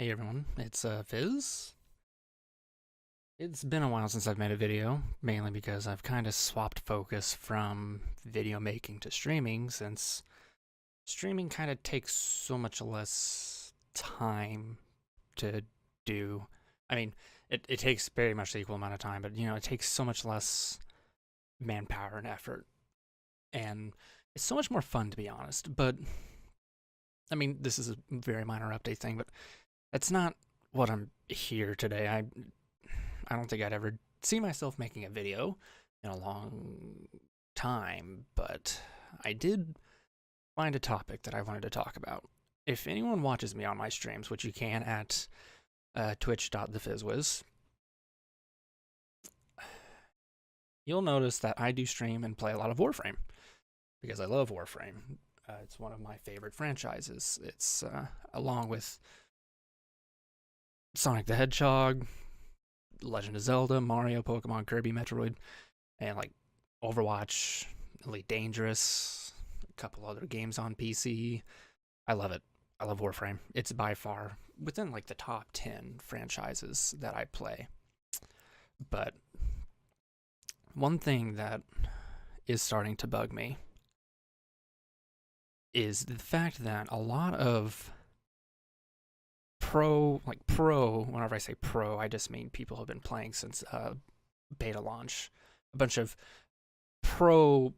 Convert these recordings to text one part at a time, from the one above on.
Hey everyone, it's Fizz. It's been a while since I've made a video, mainly because I've kind of swapped focus from video making to streaming, since streaming kind of takes so much less time to do. I mean, it takes very much the equal amount of time, but it takes so much less manpower and effort, and it's so much more fun, to be honest. But I mean, this is a very minor update thing, but that's not what I'm here today. I don't think I'd ever see myself making a video in a long time, but I did find a topic that I wanted to talk about. If anyone watches me on my streams, which you can at twitch.thefizzwiz, you'll notice that I do stream and play a lot of Warframe, because I love Warframe. It's one of my favorite franchises. It's along with Sonic the Hedgehog, Legend of Zelda, Mario, Pokemon, Kirby, Metroid, and like Overwatch, Elite Dangerous, a couple other games on PC. I love it. I love Warframe. It's by far within like the top 10 franchises that I play. But one thing that is starting to bug me is the fact that a lot of whenever I say pro, I just mean people who have been playing since beta launch. A bunch of pro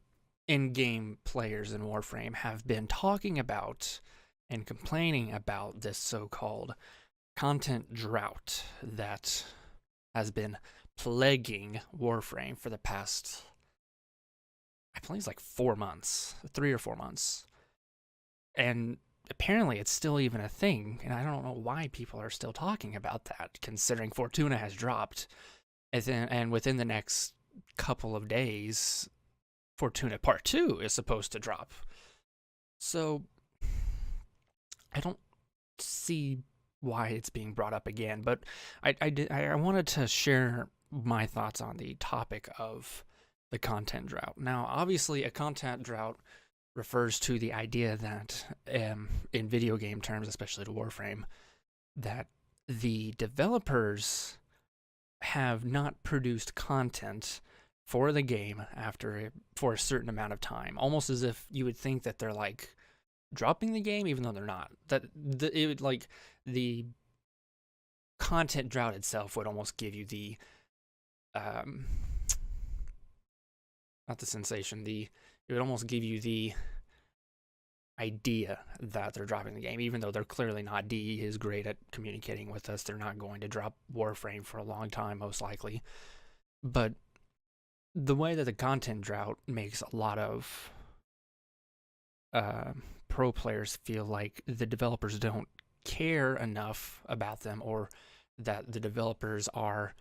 in-game players in Warframe have been talking about and complaining about this so-called content drought that has been plaguing Warframe for the past, I believe it's like 4 months, 3 or 4 months. And apparently it's still even a thing, and I don't know why people are still talking about that, considering Fortuna has dropped, and within the next couple of days, Fortuna Part 2 is supposed to drop. So, I don't see why it's being brought up again, but I wanted to share my thoughts on the topic of the content drought. Now, obviously, a content drought refers to the idea that, in video game terms, especially to Warframe, that the developers have not produced content for the game for a certain amount of time, almost as if you would think that they're like dropping the game, even though they're not. The content drought itself would almost give you the not the sensation, it would almost give you the idea that they're dropping the game, even though they're clearly not. DE is great at communicating with us. They're not going to drop Warframe for a long time, most likely. But the way that the content drought makes a lot of pro players feel like the developers don't care enough about them, or that the developers are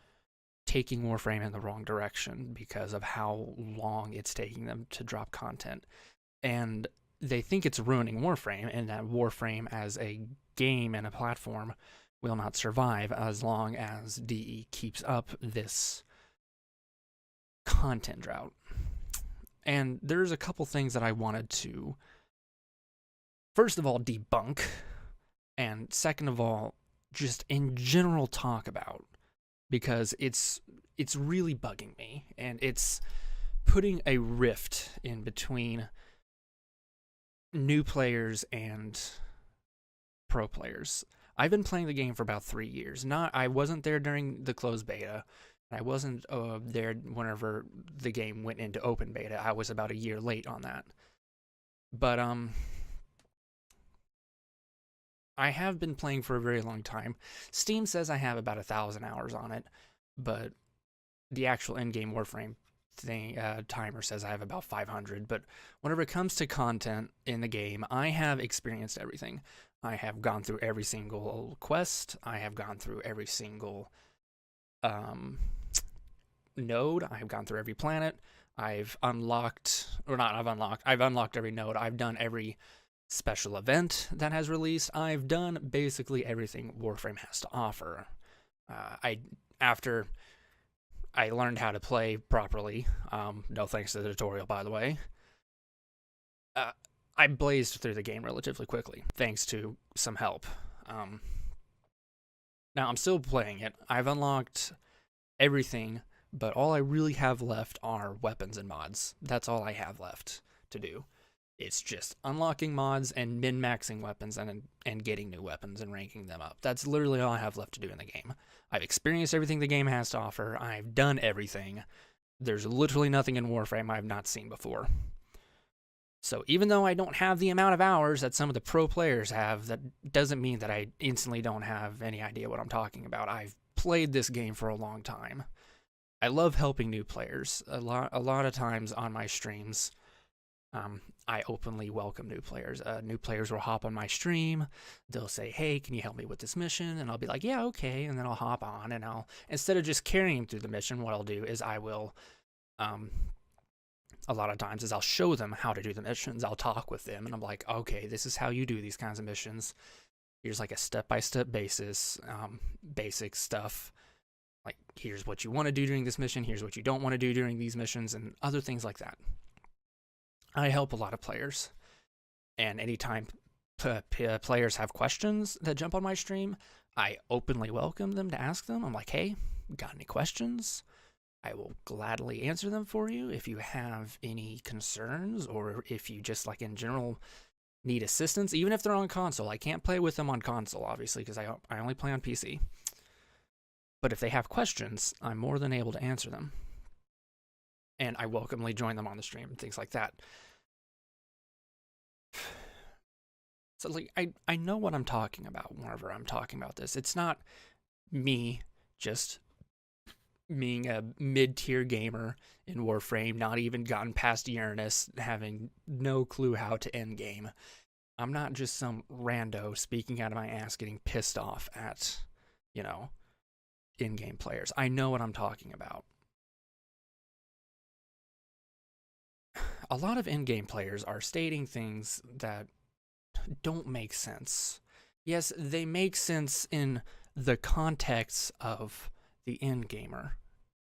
taking Warframe in the wrong direction because of how long it's taking them to drop content. And they think it's ruining Warframe, and that Warframe as a game and a platform will not survive as long as DE keeps up this content drought. And there's a couple things that I wanted to, first of all, debunk, and second of all, just in general talk about, because it's really bugging me, and it's putting a rift in between new players and pro players. I've been playing the game for about 3 years. I wasn't there during the closed beta. I wasn't there whenever the game went into open beta. I was about a year late on that. But I have been playing for a very long time. Steam says I have about 1,000 hours on it, but the actual in-game Warframe timer says I have about 500. But whenever it comes to content in the game, I have experienced everything. I have gone through every single quest. I have gone through every single node. I have gone through every planet. I've unlocked every node. I've done every special event that has released. I've done basically everything Warframe has to offer. After I learned how to play properly, no thanks to the tutorial, by the way, I blazed through the game relatively quickly, thanks to some help. Now, I'm still playing it. I've unlocked everything, but all I really have left are weapons and mods. That's all I have left to do. It's just unlocking mods and min-maxing weapons and getting new weapons and ranking them up. That's literally all I have left to do in the game. I've experienced everything the game has to offer. I've done everything. There's literally nothing in Warframe I've not seen before. So even though I don't have the amount of hours that some of the pro players have, that doesn't mean that I instantly don't have any idea what I'm talking about. I've played this game for a long time. I love helping new players. A lot of times on my streams, I openly welcome new players. New players will hop on my stream. They'll say, "Hey, can you help me with this mission?" And I'll be like, "Yeah, okay." And then I'll hop on, and instead of just carrying them through the mission, what I'll do is I will, a lot of times, I'll show them how to do the missions. I'll talk with them, and I'm like, "Okay, this is how you do these kinds of missions. Here's like a step-by-step basis, basic stuff. Like, here's what you want to do during this mission. Here's what you don't want to do during these missions, and other things like that." I help a lot of players, and anytime players have questions that jump on my stream, I openly welcome them to ask them. I'm like, "Hey, got any questions? I will gladly answer them for you. If you have any concerns, or if you just, like, in general need assistance, even if they're on console." I can't play with them on console, obviously, because I only play on PC. But if they have questions, I'm more than able to answer them. And I welcomely join them on the stream and things like that. So, like, I know what I'm talking about whenever I'm talking about this. It's not me just being a mid-tier gamer in Warframe, not even gotten past Uranus, having no clue how to end game. I'm not just some rando speaking out of my ass getting pissed off at, in-game players. I know what I'm talking about. A lot of in-game players are stating things that don't make sense. Yes, they make sense in the context of the end gamer.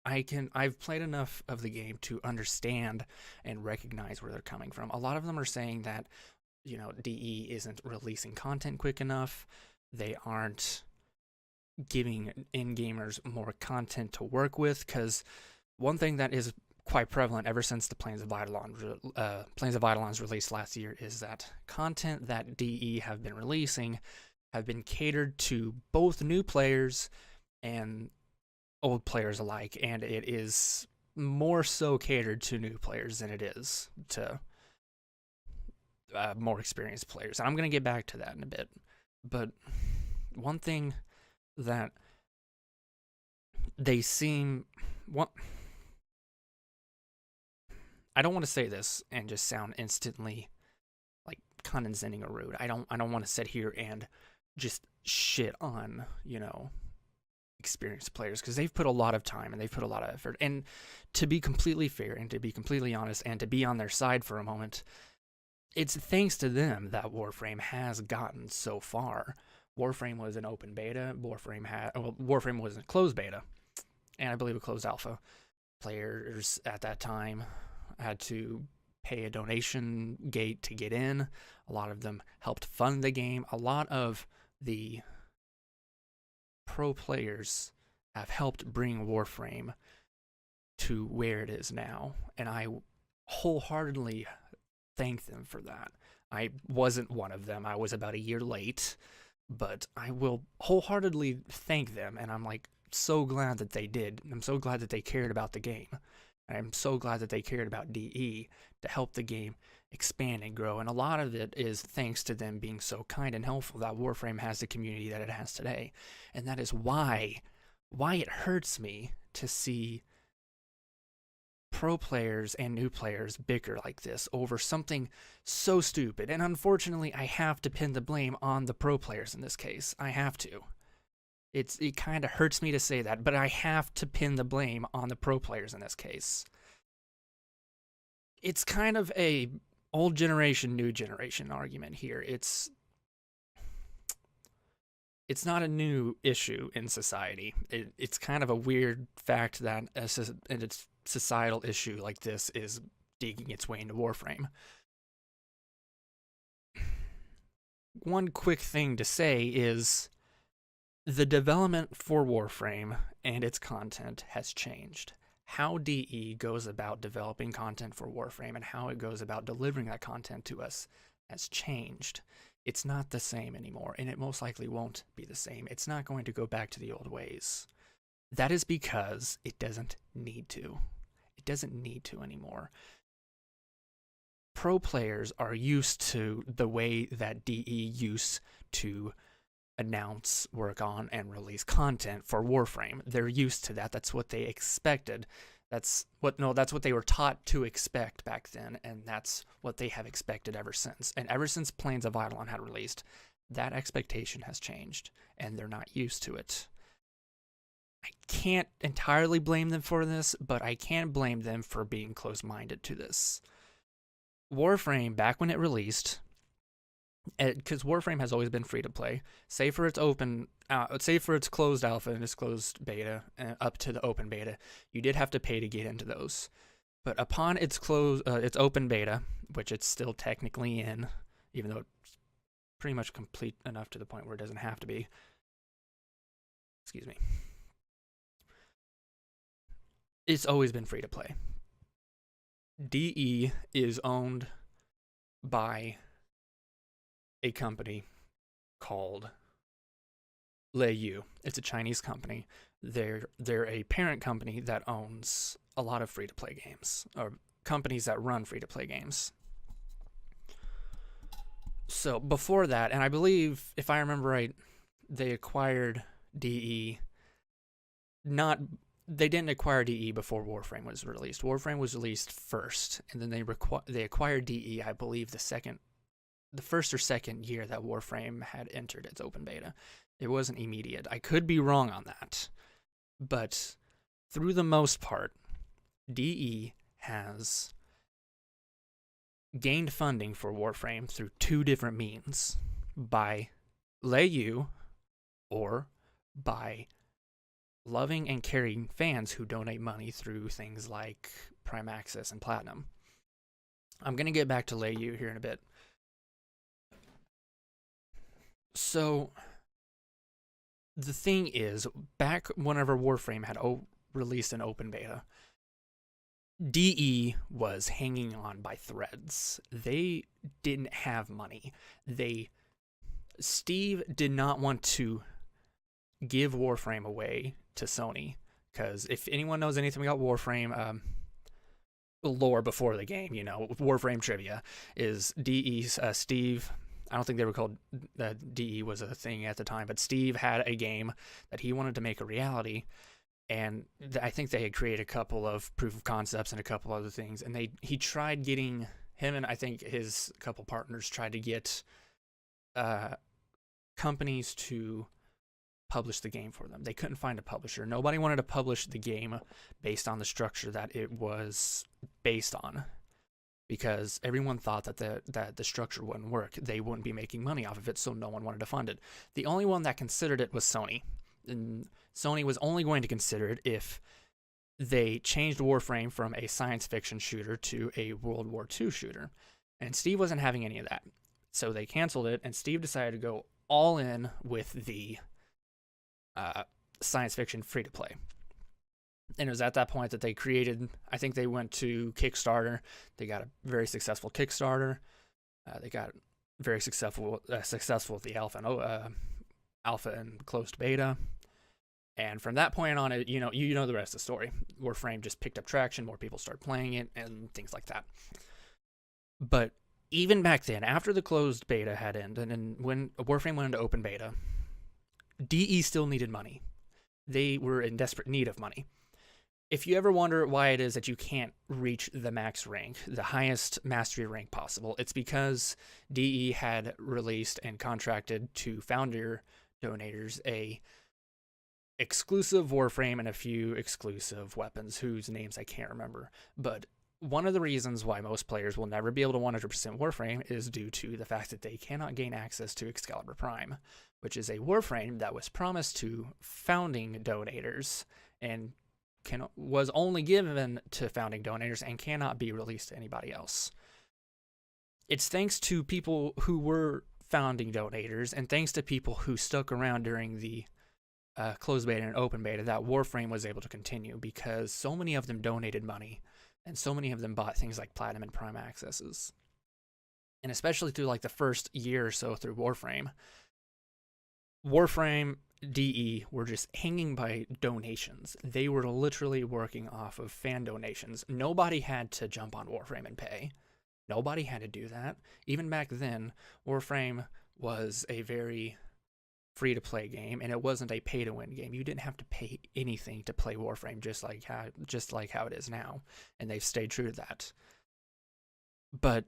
I've played enough of the game to understand and recognize where they're coming from. A lot of them are saying that, DE isn't releasing content quick enough. They aren't giving end gamers more content to work with, because one thing that is quite prevalent ever since the Plains of Eidolon's released last year is that content that DE have been releasing have been catered to both new players and old players alike, and it is more so catered to new players than it is to more experienced players. And I'm going to get back to that in a bit. But one thing that they seem... I don't want to say this and just sound instantly like condescending or rude. I don't want to sit here and just shit on, experienced players, because they've put a lot of time and they've put a lot of effort. And to be completely fair and to be completely honest and to be on their side for a moment, it's thanks to them that Warframe has gotten so far. Warframe was an open beta. Warframe was a closed beta, and I believe a closed alpha. Players at that time had to pay a donation gate to get in. A lot of them helped fund the game. A lot of the pro players have helped bring Warframe to where it is now, and I wholeheartedly thank them for that. I wasn't one of them. I was about a year late, but I will wholeheartedly thank them, and I'm like so glad that they did. I'm so glad that they cared about the game. I'm so glad that they cared about DE to help the game expand and grow. And a lot of it is thanks to them being so kind and helpful that Warframe has the community that it has today. And that is why it hurts me to see pro players and new players bicker like this over something so stupid. And unfortunately, I have to pin the blame on the pro players in this case. I have to. It kind of hurts me to say that, but I have to pin the blame on the pro players in this case. It's kind of a old generation, new generation argument here. It's not a new issue in society. It's kind of a weird fact that a societal issue like this is digging its way into Warframe. One quick thing to say is The development for Warframe and its content has changed. How DE goes about developing content for Warframe and how it goes about delivering that content to us has changed. It's not the same anymore, and it most likely won't be the same. It's not going to go back to the old ways. That is because it doesn't need to. It doesn't need to anymore. Pro players are used to the way that DE used to announce, work on, and release content for Warframe. They're used to that. That's what they expected. That's what they were taught to expect back then, and that's what they have expected ever since. And ever since Plains of Eidolon had released, that expectation has changed, and they're not used to it. I can't entirely blame them for this, but I can blame them for being close-minded to this. Warframe, back when it released, because Warframe has always been free to play, save for its closed alpha and its closed beta, up to the open beta, you did have to pay to get into those. But upon its open beta, which it's still technically in, even though it's pretty much complete enough to the point where it doesn't have to be. Excuse me. It's always been free to play. DE is owned by a company called Leiyu. It's a Chinese company. They're a parent company that owns a lot of free-to-play games, or companies that run free-to-play games. So before that, and I believe, if I remember right, they acquired DE. They didn't acquire DE before Warframe was released. Warframe was released first, and then they acquired DE, I believe, the first or second year that Warframe had entered its open beta. It wasn't immediate. I could be wrong on that. But through the most part, DE has gained funding for Warframe through two different means. By Leiyu, or by loving and caring fans who donate money through things like Prime Access and Platinum. I'm going to get back to Leiyu here in a bit. So, the thing is, back whenever Warframe had released an open beta, DE was hanging on by threads. They didn't have money. Steve did not want to give Warframe away to Sony, because if anyone knows anything about Warframe lore before the game, Warframe trivia is DE's Steve. I don't think they were called DE was a thing at the time, but Steve had a game that he wanted to make a reality, and I think they had created a couple of proof of concepts and a couple other things, and he tried getting him, and I think his couple partners tried to get companies to publish the game for them. They couldn't find a publisher. Nobody wanted to publish the game based on the structure that it was based on, because everyone thought that the structure wouldn't work. They wouldn't be making money off of it, so no one wanted to fund it. The only one that considered it was Sony. And Sony was only going to consider it if they changed Warframe from a science fiction shooter to a World War II shooter. And Steve wasn't having any of that. So they canceled it, and Steve decided to go all in with the science fiction free-to-play. And it was at that point that they created, I think they went to Kickstarter. They got a very successful Kickstarter. They got very successful with the alpha and closed beta. And from that point on, you know the rest of the story. Warframe just picked up traction, more people started playing it, and things like that. But even back then, after the closed beta had ended, and when Warframe went into open beta, DE still needed money. They were in desperate need of money. If you ever wonder why it is that you can't reach the max rank, the highest mastery rank possible, it's because DE had released and contracted to founder donators a exclusive Warframe and a few exclusive weapons whose names I can't remember. But one of the reasons why most players will never be able to 100% Warframe is due to the fact that they cannot gain access to Excalibur Prime, which is a Warframe that was promised to founding donators and was only given to founding donators and cannot be released to anybody else. It's thanks to people who were founding donators and thanks to people who stuck around during the closed beta and open beta, that Warframe was able to continue because so many of them donated money and so many of them bought things like Platinum and Prime accesses. And especially through like the first year or so through Warframe, DE were just hanging by donations. They were literally working off of fan donations. Nobody had to jump on Warframe and pay. Nobody had to do that. Even back then, Warframe was a very free-to-play game, and it wasn't a pay-to-win game. You didn't have to pay anything to play Warframe, just like how it is now, and they've stayed true to that. But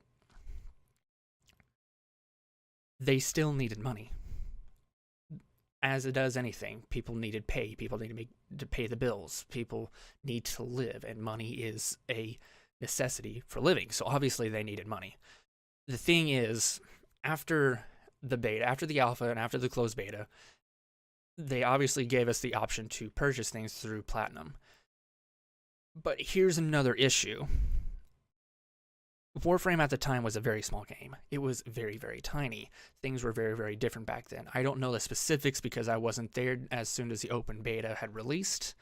they still needed money. As it does anything, people needed pay. People need to pay the bills. People need to live, and money is a necessity for living. So obviously they needed money. The thing is, after the beta, after the alpha, and after the closed beta, they obviously gave us the option to purchase things through Platinum. But here's another issue. Warframe at the time was a very small game. It was very, very tiny. Things were very, very different back then. I don't know the specifics because I wasn't there as soon as the open beta had released,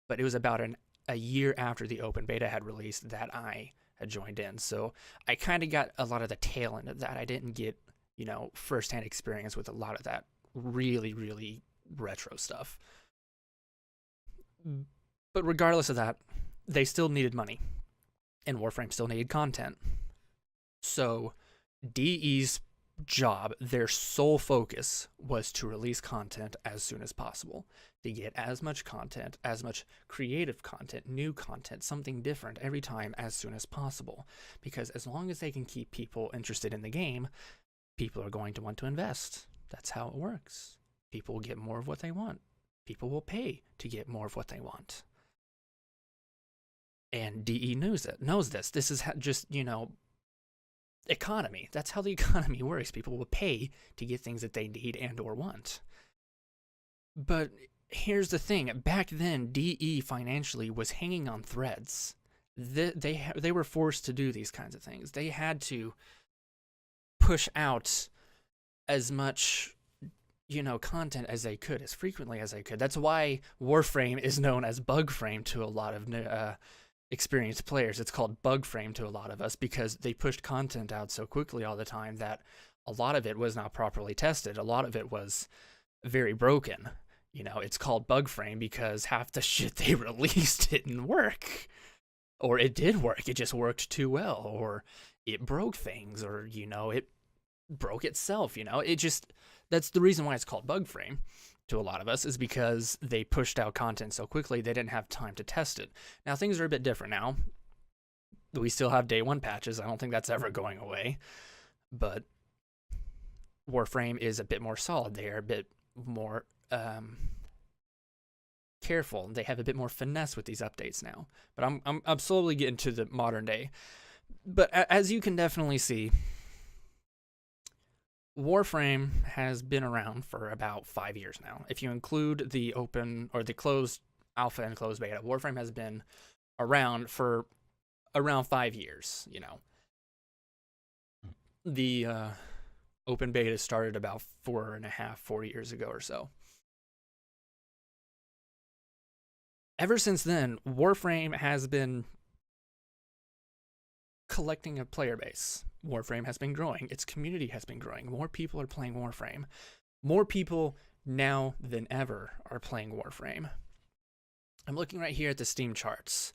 but it was about a year after the open beta had released that I had joined in. So I kind of got a lot of the tail end of that. I didn't get, firsthand experience with a lot of that really, really retro stuff. But regardless of that, they still needed money, and Warframe still needed content. So DE's job, their sole focus, was to release content as soon as possible, to get as much content, as much creative content, new content, something different every time as soon as possible. Because as long as they can keep people interested in the game, people are going to want to invest. That's how it works. People will get more of what they want. People will pay to get more of what they want. And DE knows this. This is just, economy. That's how the economy works. People will pay to get things that they need and or want. But here's the thing. Back then, DE financially was hanging on threads. They were forced to do these kinds of things. They had to push out as much, content as they could, as frequently as they could. That's why Warframe is known as bug frame to a lot of experienced players. It's called bug frame to a lot of us because they pushed content out so quickly all the time that a lot of it was not properly tested. A lot of it was very broken. It's called bug frame because half the shit they released didn't work. Or it did work, it just worked too well, or it broke things, or it broke itself. That's the reason why it's called bug frame to a lot of us, is because they pushed out content so quickly they didn't have time to test it. Now things are a bit different now. We still have day one patches. I don't think that's ever going away. But Warframe is a bit more solid. They are a bit more careful. They have a bit more finesse with these updates now. But I'm slowly getting to the modern day. But as you can definitely see, Warframe has been around for about 5 years now. If you include the open or the closed alpha and closed beta, Warframe has been around for around 5 years, The open beta started about 4 years ago or so. Ever since then, Warframe has been collecting a player base. Warframe has been growing. Its community has been growing. More people are playing Warframe. More people now than ever are playing Warframe. I'm looking right here at the Steam charts.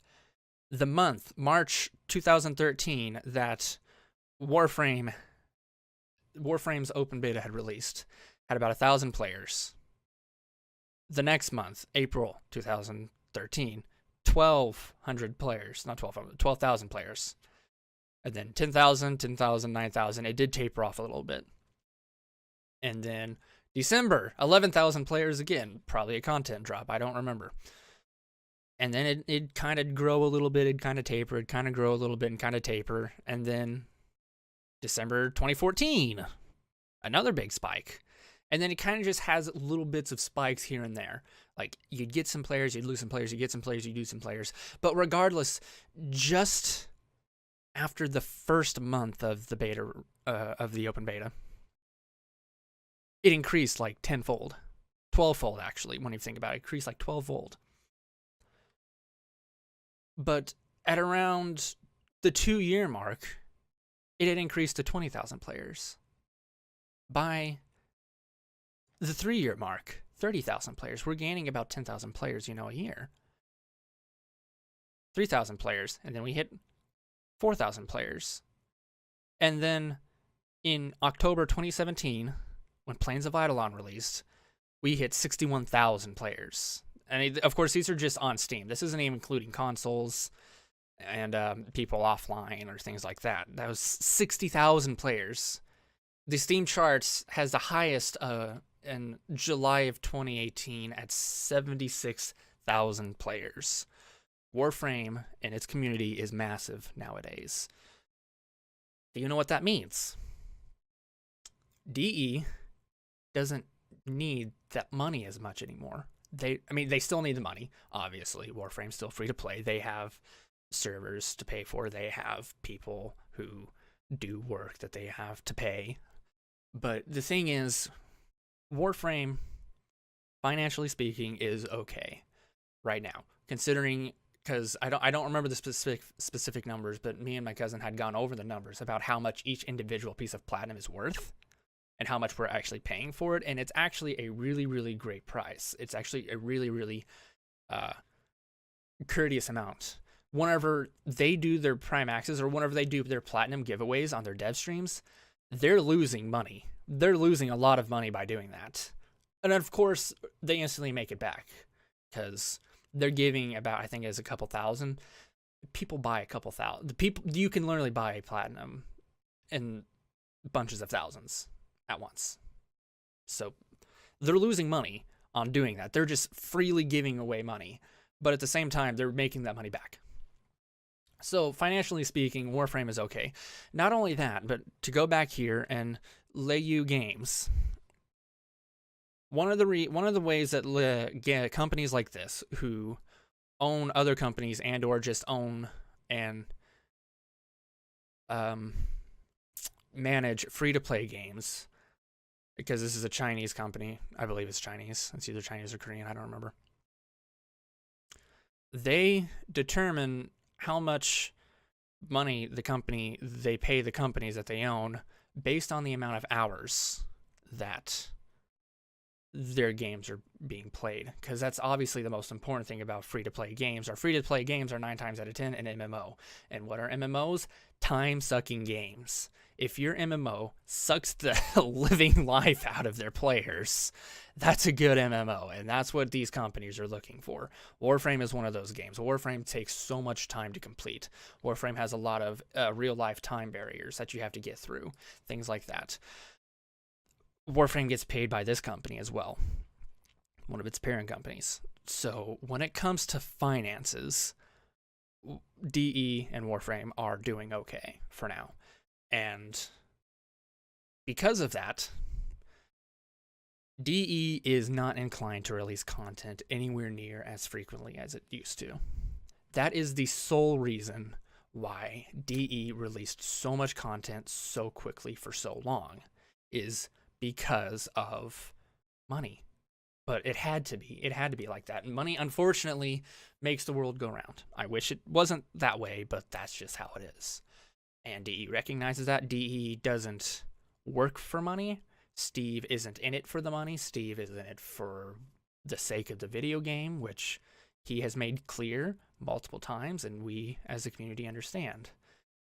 The month, March 2013, that Warframe's open beta had released, had about 1,000 players. The next month, April 2013, 1,200 players. Not 1,200, 12,000 players. And then 10,000, 10,000, 9,000. It did taper off a little bit. And then December, 11,000 players again. Probably a content drop. I don't remember. And then it kind of grow a little bit. It kind of taper. It kind of grow a little bit and kind of taper. And then December 2014, another big spike. And then it kind of just has little bits of spikes here and there. Like, you'd get some players, you'd lose some players, you'd get some players, you'd lose some players. But regardless, just after the first month of the beta, of the open beta, it increased like tenfold, 12-fold actually, when you think about it. It increased like 12-fold. But at around the 2-year mark, it had increased to 20,000 players. By the 3-year mark, 30,000 players. We're gaining about 10,000 players, a year. 3,000 players, and then we hit 4,000 players. And then in October 2017, when Plains of Eidolon released, we hit 61,000 players. And of course, these are just on Steam. This isn't even including consoles and people offline or things like that. That was 60,000 players. The Steam charts has the highest in July of 2018 at 76,000 players. Warframe and its community is massive nowadays. Do you know what that means? DE doesn't need that money as much anymore. They still need the money, obviously. Warframe's still free to play. They have servers to pay for. They have people who do work that they have to pay. But the thing is, Warframe, financially speaking, is okay right now, considering, because I don't remember the specific numbers, but me and my cousin had gone over the numbers about how much each individual piece of platinum is worth and how much we're actually paying for it, and it's actually a really, really great price. It's actually a really, really courteous amount. Whenever they do their Prime Access or whenever they do their platinum giveaways on their dev streams, they're losing money. They're losing a lot of money by doing that. And of course, they instantly make it back because they're giving about, I think it's a couple thousand. People buy a couple thousand. You can literally buy a platinum in bunches of thousands at once. So they're losing money on doing that. They're just freely giving away money. But at the same time, they're making that money back. So financially speaking, Warframe is okay. Not only that, but to go back here and Leyu Games, one of the ways that companies like this who own other companies and or just own and manage free-to-play games, because this is a Chinese company, I believe it's Chinese. It's either Chinese or Korean, I don't remember. They determine how much money they pay the companies that they own based on the amount of hours that their games are being played, because that's obviously the most important thing about free-to-play games. Our free-to-play games are 9 times out of 10 an MMO. And what are MMOs? Time-sucking games. If your MMO sucks the living life out of their players, that's a good MMO, and that's what these companies are looking for. Warframe is one of those games. Warframe takes so much time to complete. Warframe has a lot of real-life time barriers that you have to get through, things like that. Warframe gets paid by this company as well, one of its parent companies. So when it comes to finances, DE and Warframe are doing okay for now. And because of that, DE is not inclined to release content anywhere near as frequently as it used to. That is the sole reason why DE released so much content so quickly for so long, is because of money. But it had to be. It had to be like that. And money, unfortunately, makes the world go round. I wish it wasn't that way, but that's just how it is. And DE recognizes that. DE doesn't work for money. Steve isn't in it for the money. Steve is in it for the sake of the video game, which he has made clear multiple times, and we as a community understand.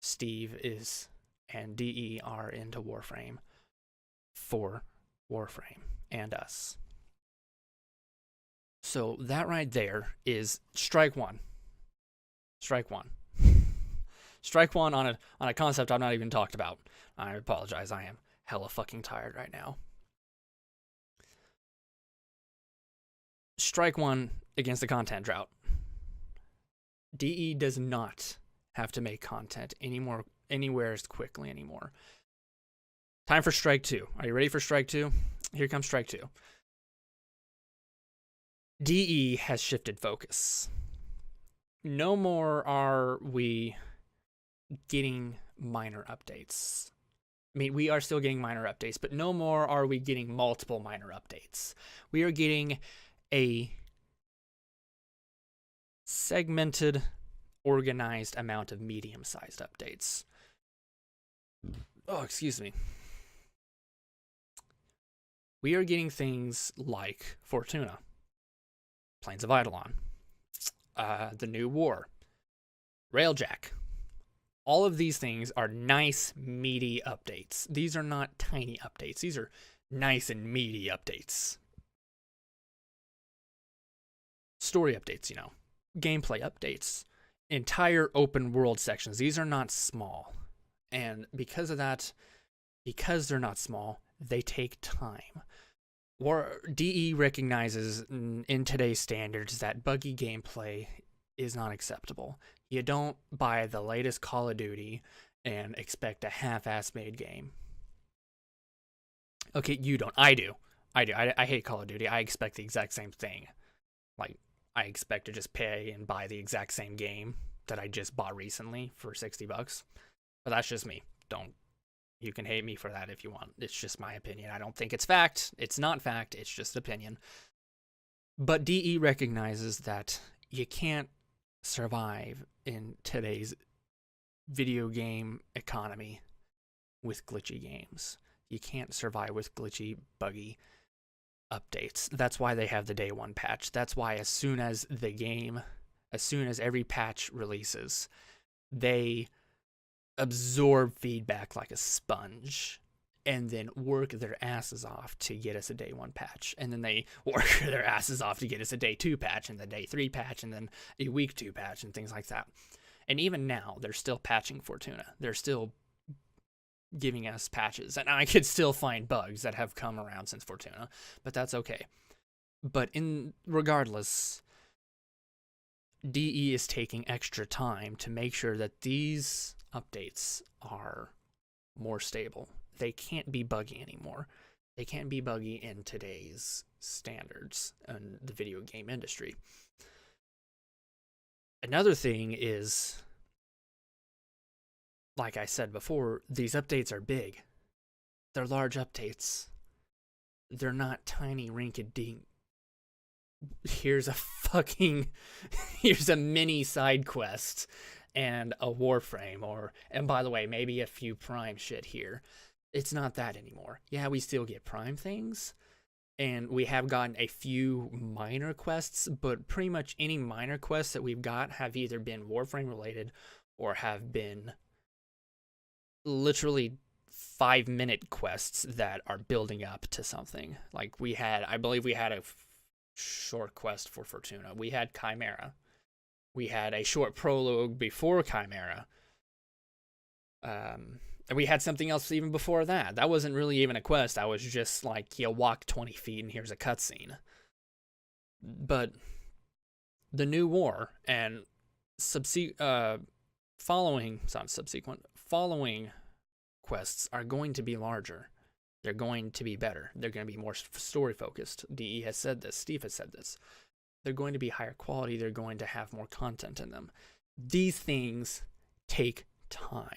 Steve is and DE are into Warframe for Warframe and us. So that right there is strike one. Strike one. Strike one on a concept I've not even talked about. I apologize. I am hella fucking tired right now. Strike one against the content drought. DE does not have to make content anywhere as quickly anymore. Time for strike two. Are you ready for strike two? Here comes strike two. DE has shifted focus. No more are we getting minor updates. I mean, we are still getting minor updates, but no more are we getting multiple minor updates. We are getting a segmented, organized amount of medium-sized updates. Oh, excuse me. We are getting things like Fortuna, Plains of Eidolon, the new war, Railjack. All of these things are nice, meaty updates. These are not tiny updates. These are nice and meaty updates. Story updates, gameplay updates, entire open world sections. These are not small. And because of that, because they're not small, they take time. DE recognizes in today's standards that buggy gameplay is not acceptable. You don't buy the latest Call of Duty and expect a half-ass made game. Okay, you don't. I do. I hate Call of Duty. I expect the exact same thing. Like, I expect to just pay and buy the exact same game that I just bought recently for $60. But that's just me. You can hate me for that if you want. It's just my opinion. I don't think it's fact. It's not fact. It's just opinion. But DE recognizes that you can't survive in today's video game economy with glitchy games. You can't survive with glitchy, buggy updates. That's why they have the day one patch. That's why as soon as every patch releases, they absorb feedback like a sponge and then work their asses off to get us a day one patch. And then they work their asses off to get us a day 2 patch and the day 3 patch and then a week 2 patch and things like that. And even now, they're still patching Fortuna. They're still giving us patches. And I could still find bugs that have come around since Fortuna, but that's okay. But regardless, DE is taking extra time to make sure that these updates are more stable. They can't be buggy anymore. They can't be buggy in today's standards in the video game industry. Another thing is, like I said before, these updates are big. They're large updates. They're not tiny rinky-dink. Here's a mini side quest and a Warframe, and by the way, maybe a few Prime shit here. It's not that anymore. Yeah, we still get Prime things, and we have gotten a few minor quests, but pretty much any minor quests that we've got have either been Warframe related or have been literally 5-minute quests that are building up to something. Like I believe we had a short quest for Fortuna. We had Chimera. We had a short prologue before Chimera. And we had something else even before that. That wasn't really even a quest. I was just like, you walk 20 feet and here's a cutscene. But the new war and following quests are going to be larger. They're going to be better. They're going to be more story focused. DE has said this. Steve has said this. They're going to be higher quality. They're going to have more content in them. These things take time.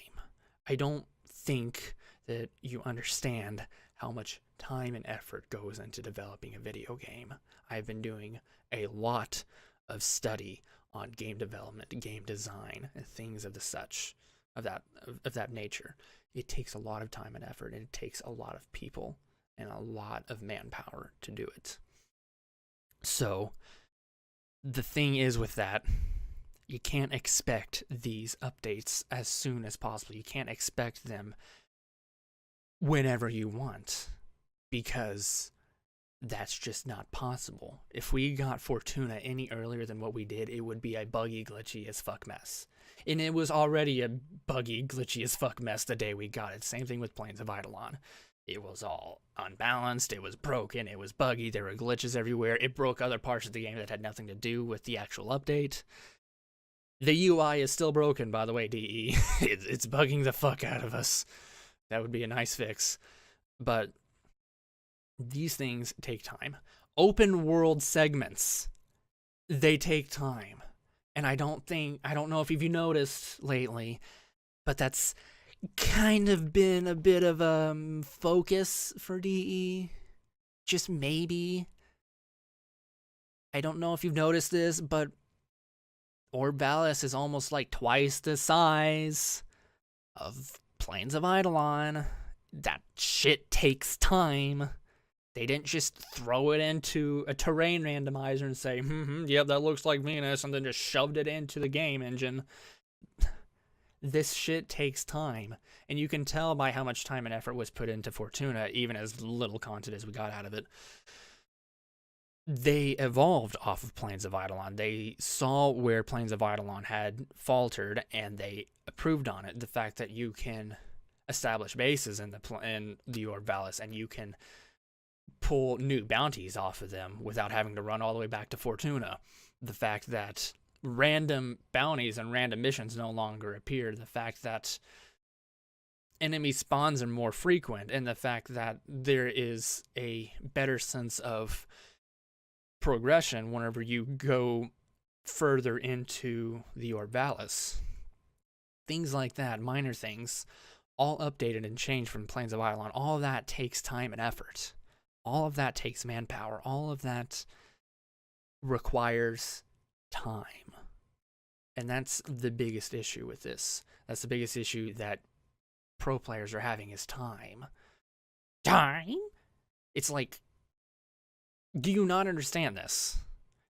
I don't think that you understand how much time and effort goes into developing a video game. I've been doing a lot of study on game development, game design, and things of that nature. It takes a lot of time and effort, and it takes a lot of people and a lot of manpower to do it. So the thing is with that, you can't expect these updates as soon as possible. You can't expect them whenever you want, because that's just not possible. If we got Fortuna any earlier than what we did, it would be a buggy, glitchy as fuck mess. And it was already a buggy, glitchy as fuck mess the day we got it. Same thing with Plains of Eidolon. It was all unbalanced, it was broken, it was buggy, there were glitches everywhere. It broke other parts of the game that had nothing to do with the actual update. The UI is still broken, by the way, DE. It's bugging the fuck out of us. That would be a nice fix. But these things take time. Open world segments, they take time. And I don't know if you've noticed lately, but that's kind of been a bit of a focus for DE. Just maybe. I don't know if you've noticed this, but Orbalis is almost like twice the size of Plains of Eidolon. That shit takes time. They didn't just throw it into a terrain randomizer and say, yep, that looks like Venus, and then just shoved it into the game engine. This shit takes time. And you can tell by how much time and effort was put into Fortuna, even as little content as we got out of it. They evolved off of Plains of Eidolon. They saw where Plains of Eidolon had faltered, and they approved on it. The fact that you can establish bases in the Orbalis, and you can pull new bounties off of them without having to run all the way back to Fortuna. The fact that random bounties and random missions no longer appear. The fact that enemy spawns are more frequent, and the fact that there is a better sense of progression whenever you go further into the Orbalis. Things like that, minor things, all updated and changed from Plains of Eidolon. All of that takes time and effort. All of that takes manpower. All of that requires time. And that's the biggest issue with this. That's the biggest issue that pro players are having is time. Time? It's like, do you not understand this?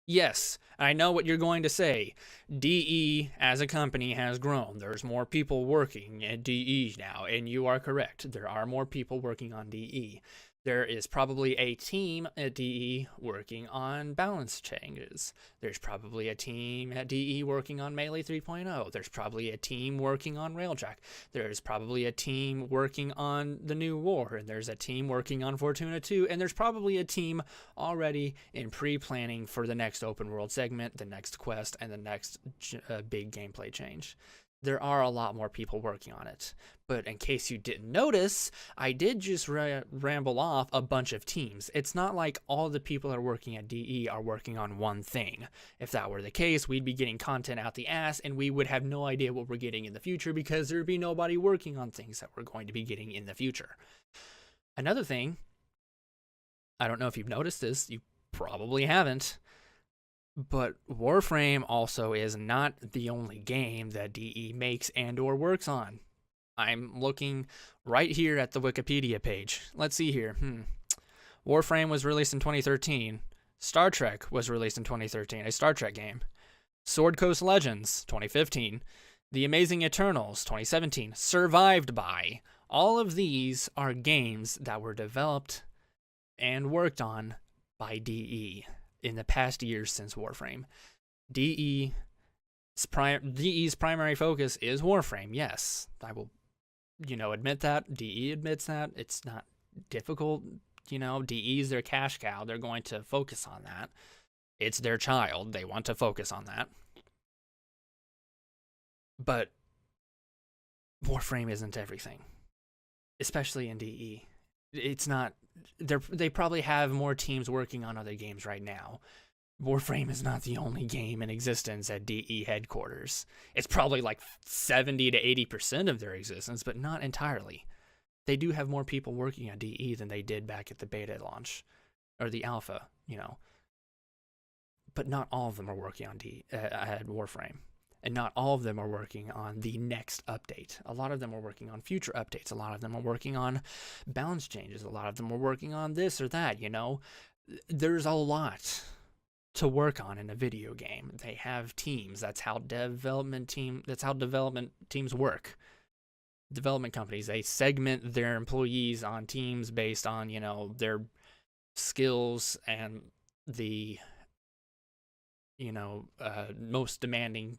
Yes, I know what you're going to say. DE as a company has grown. There's more people working at DE now, and you are correct. There are more people working on DE. There is probably a team at DE working on balance changes. There's probably a team at DE working on Melee 3.0. There's probably a team working on Railjack. There's probably a team working on the new war. And there's a team working on Fortuna 2. And there's probably a team already in pre-planning for the next open world segment, the next quest, and the next big gameplay change. There are a lot more people working on it. But in case you didn't notice, I did just ramble off a bunch of teams. It's not like all the people that are working at DE are working on one thing. If that were the case, we'd be getting content out the ass, and we would have no idea what we're getting in the future because there'd be nobody working on things that we're going to be getting in the future. Another thing, I don't know if you've noticed this, you probably haven't, but Warframe also is not the only game that DE makes and or works on. I'm looking right here at the Wikipedia page. Let's see here. Warframe was released in 2013. Star Trek was released in 2013, a Star Trek game. Sword Coast Legends, 2015. The Amazing Eternals, 2017. Survived By. All of these are games that were developed and worked on by DE in the past years since Warframe. DE's primary focus is Warframe. Yes, I will, admit that. DE admits that. It's not difficult. DE's their cash cow. They're going to focus on that. It's their child. They want to focus on that. But Warframe isn't everything, especially in DE. It's not. They probably have more teams working on other games right now. Warframe is not the only game in existence at DE headquarters. It's probably like 70 to 80% of their existence, but not entirely. They do have more people working at DE than they did back at the beta launch, or the alpha, But not all of them are working on at Warframe. And not all of them are working on the next update. A lot of them are working on future updates. A lot of them are working on balance changes. A lot of them are working on this or that, There's a lot to work on in a video game. They have teams. That's how development teams work. Development companies, they segment their employees on teams based on, their skills and the most demanding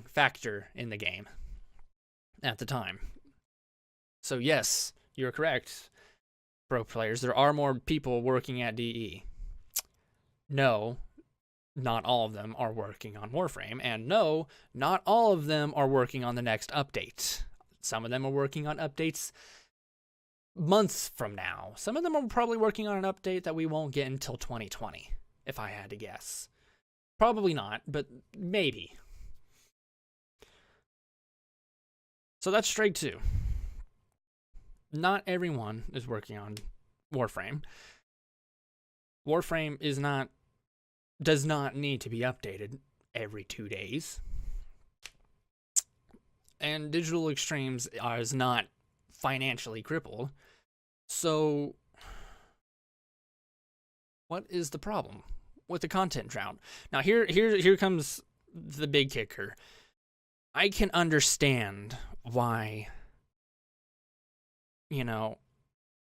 factor in the game at the time. So yes, you're correct, pro players. There are more people working at DE. No, not all of them are working on Warframe, and no, not all of them are working on the next update. Some of them are working on updates months from now. Some of them are probably working on an update that we won't get until 2020, if I had to guess. Probably not, but maybe. So that's strike two. Not everyone is working on Warframe. Warframe does not need to be updated every 2 days. And Digital Extremes is not financially crippled. So what is the problem with the content drought? Now here comes the big kicker. I can understand why,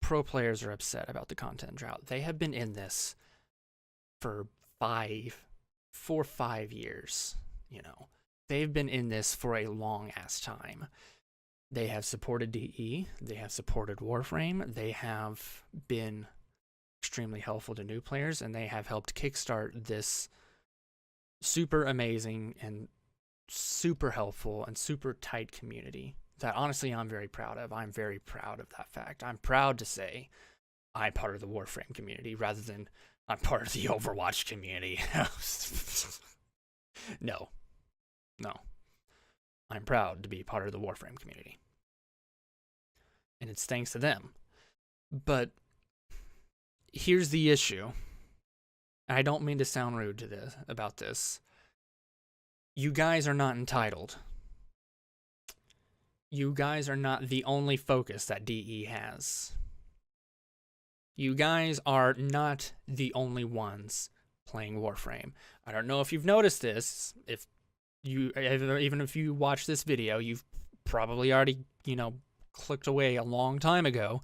pro players are upset about the content drought. They have been in this for 5 years, They've been in this for a long ass time. They have supported DE, they have supported Warframe, they have been extremely helpful to new players, and they have helped kickstart this super amazing and super helpful and super tight community that honestly I'm very proud of. I'm very proud of that fact. I'm proud to say I'm part of the Warframe community rather than I'm part of the Overwatch community. No. I'm proud to be part of the Warframe community. And it's thanks to them. But here's the issue. I don't mean to sound rude about this. You guys are not entitled. You guys are not the only focus that DE has. You guys are not the only ones playing Warframe. I don't know if you've noticed this. Even if you watch this video, you've probably already, clicked away a long time ago.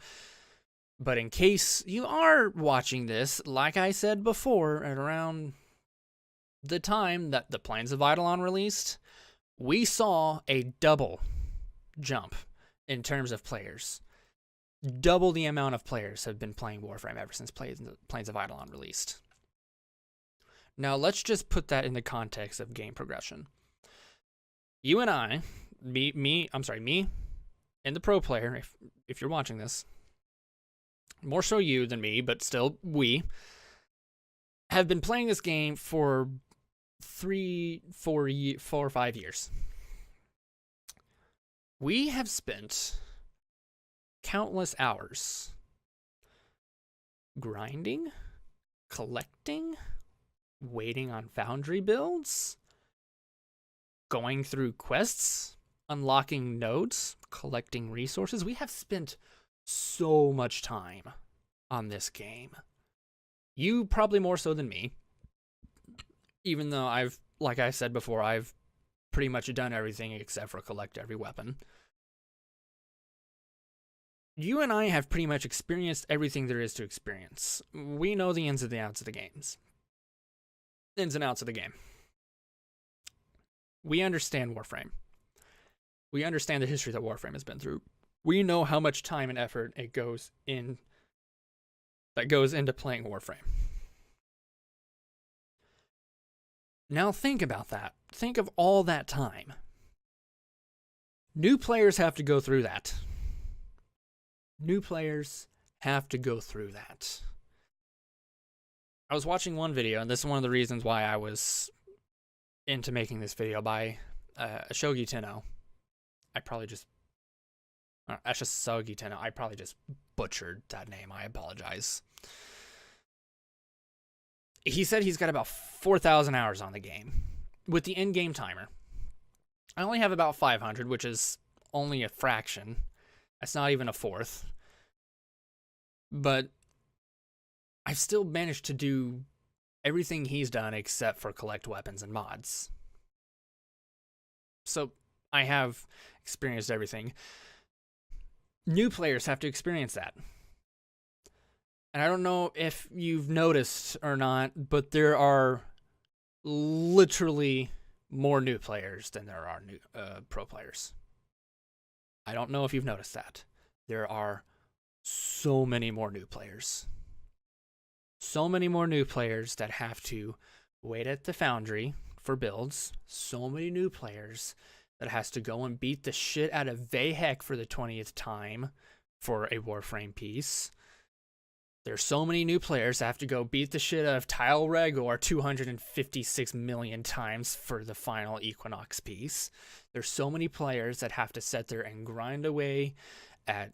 But in case you are watching this, like I said before, at around the time that the Plains of Eidolon released, we saw a double jump in terms of players. Double the amount of players have been playing Warframe ever since Plains of Eidolon released. Now, let's just put that in the context of game progression. You and I, me, and the pro player, if you're watching this, more so you than me, but still we, have been playing this game for 4 or 5 years. We have spent countless hours grinding, collecting, waiting on Foundry builds, going through quests, unlocking nodes, collecting resources. We have spent so much time on this game. You probably more so than me, even though like I said before, I've pretty much done everything except for collect every weapon. You and I have pretty much experienced everything there is to experience. We know the ins and the outs of the games. Ins and outs of the game. We understand Warframe. We understand the history that Warframe has been through. We know how much time and effort that goes into playing Warframe. Now think about that. Think of all that time. New players have to go through that. New players have to go through that. I was watching one video, and this is one of the reasons why I was into making this video, by Shogi Tenno. Ashisogi Tenno. I probably just butchered that name. I apologize. He said he's got about 4,000 hours on the game with the in-game timer. I only have about 500, which is only a fraction. That's not even a fourth. But I've still managed to do everything he's done except for collect weapons and mods. So I have experienced everything. New players have to experience that. And I don't know if you've noticed or not, but there are literally more new players than there are new pro players. I don't know if you've noticed that. There are so many more new players. So many more new players that have to wait at the Foundry for builds. So many new players that has to go and beat the shit out of Vahek for the 20th time for a Warframe piece. There's so many new players that have to go beat the shit out of Tile Regor 256 million times for the final Equinox piece. There's so many players that have to sit there and grind away at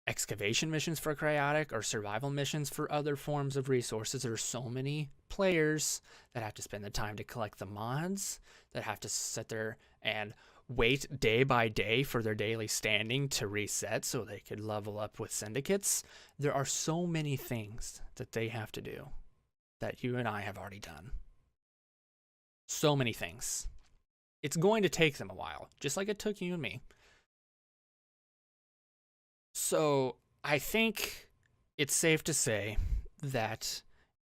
excavation missions for Cryotic or survival missions for other forms of resources. There's so many players that have to spend the time to collect the mods, that have to sit there and wait day by day for their daily standing to reset so they could level up with syndicates. There are so many things that they have to do that you and I have already done. So many things. It's going to take them a while, just like it took you and me. So I think it's safe to say that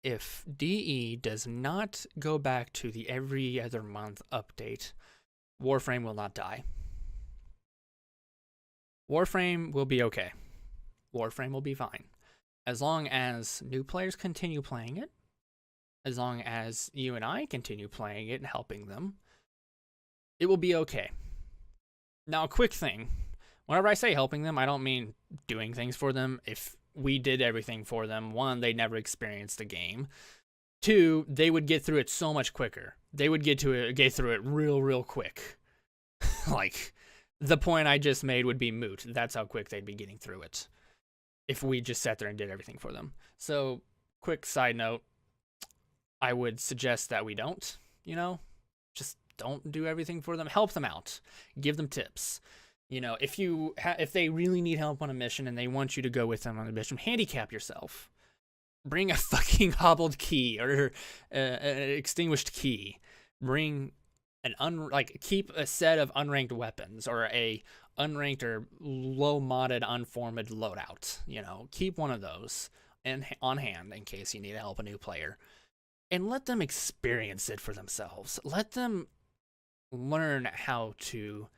if DE does not go back to the every other month update, Warframe will not die. Warframe will be okay. Warframe will be fine. As long as new players continue playing it, as long as you and I continue playing it and helping them, it will be okay. Now, a quick thing. Whenever I say helping them, I don't mean doing things for them. If we did everything for them, one, they'd never experienced the game. Two, they would get through it so much quicker. They would get through it real quick. Like, the point I just made would be moot. That's how quick they'd be getting through it if we just sat there and did everything for them. So, quick side note, I would suggest that we don't, just don't do everything for them. Help them out. Give them tips. If they really need help on a mission and they want you to go with them on a mission, handicap yourself. Bring a fucking hobbled key or an extinguished key. Bring keep a set of unranked weapons or a unranked or low modded unformed loadout. Keep one of those on hand in case you need to help a new player, and let them experience it for themselves. Let them learn how to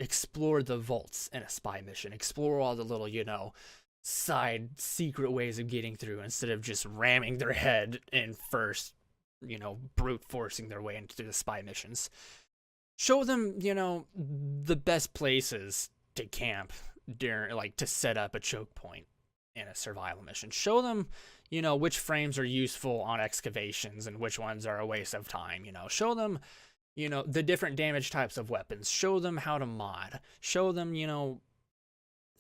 explore the vaults in a spy mission. Explore all the little, side secret ways of getting through instead of just ramming their head in first, brute forcing their way into the spy missions. Show them, the best places to camp during, to set up a choke point in a survival mission. Show them, which frames are useful on excavations and which ones are a waste of time. Show them, the different damage types of weapons. Show them how to mod. Show them,